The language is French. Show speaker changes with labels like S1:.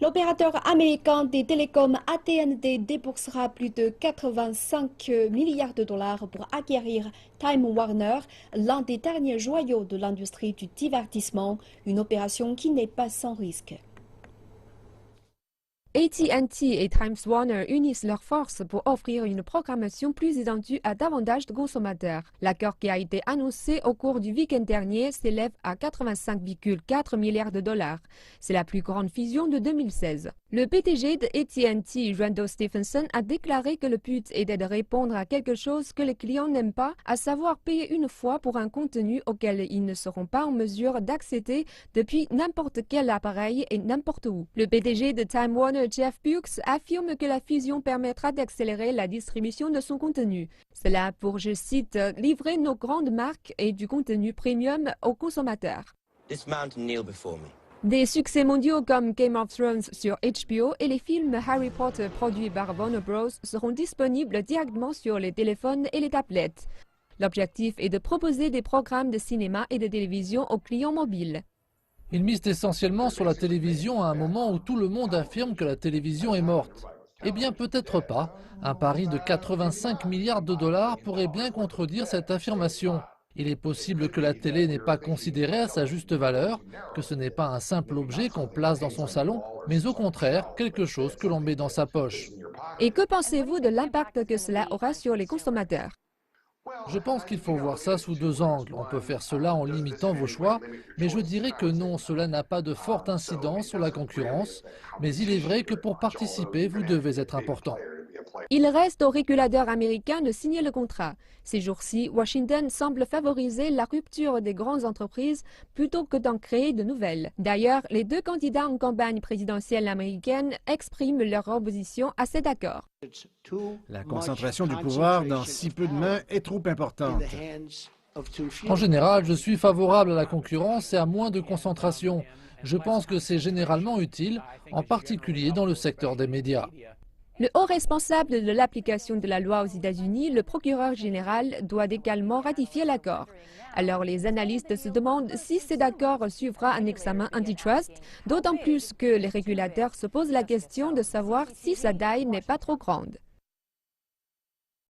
S1: L'opérateur américain des télécoms AT&T déboursera plus de 85 milliards de dollars pour acquérir Time Warner, l'un des derniers joyaux de l'industrie du divertissement, une opération qui n'est pas sans risque.
S2: AT&T et Time Warner unissent leurs forces pour offrir une programmation plus étendue à davantage de consommateurs. L'accord qui a été annoncé au cours du week-end dernier s'élève à 85,4 milliards de dollars. C'est la plus grande fusion de 2016. Le PDG de AT&T, Randall Stephenson, a déclaré que le but était de répondre à quelque chose que les clients n'aiment pas, à savoir payer une fois pour un contenu auquel ils ne seront pas en mesure d'accéder depuis n'importe quel appareil et n'importe où. Le PDG de Time Warner, Jeff Bewkes, affirme que la fusion permettra d'accélérer la distribution de son contenu. Cela pour, je cite, livrer nos grandes marques et du contenu premium aux consommateurs. Des succès mondiaux comme Game of Thrones sur HBO et les films Harry Potter produits par Warner Bros. Seront disponibles directement sur les téléphones et les tablettes. L'objectif est de proposer des programmes de cinéma et de télévision aux clients mobiles.
S3: Ils misent essentiellement sur la télévision à un moment où tout le monde affirme que la télévision est morte. Eh bien, peut-être pas. Un pari de 85 milliards de dollars pourrait bien contredire cette affirmation. Il est possible que la télé n'est pas considérée à sa juste valeur, que ce n'est pas un simple objet qu'on place dans son salon, mais au contraire, quelque chose que l'on met dans sa poche.
S2: Et que pensez-vous de l'impact que cela aura sur les consommateurs ?
S3: Je pense qu'il faut voir ça sous deux angles. On peut faire cela en limitant vos choix, mais je dirais que non, cela n'a pas de forte incidence sur la concurrence. Mais il est vrai que pour participer, vous devez être important.
S2: Il reste aux régulateurs américains de signer le contrat. Ces jours-ci, Washington semble favoriser la rupture des grandes entreprises plutôt que d'en créer de nouvelles. D'ailleurs, les deux candidats en campagne présidentielle américaine expriment leur opposition à cet accord.
S4: La concentration du pouvoir dans si peu de mains est trop importante.
S3: En général, je suis favorable à la concurrence et à moins de concentration. Je pense que c'est généralement utile, en particulier dans le secteur des médias.
S2: Le haut responsable de l'application de la loi aux États-Unis, le procureur général, doit également ratifier l'accord. Alors les analystes se demandent si cet accord suivra un examen antitrust, d'autant plus que les régulateurs se posent la question de savoir si sa taille n'est pas trop grande.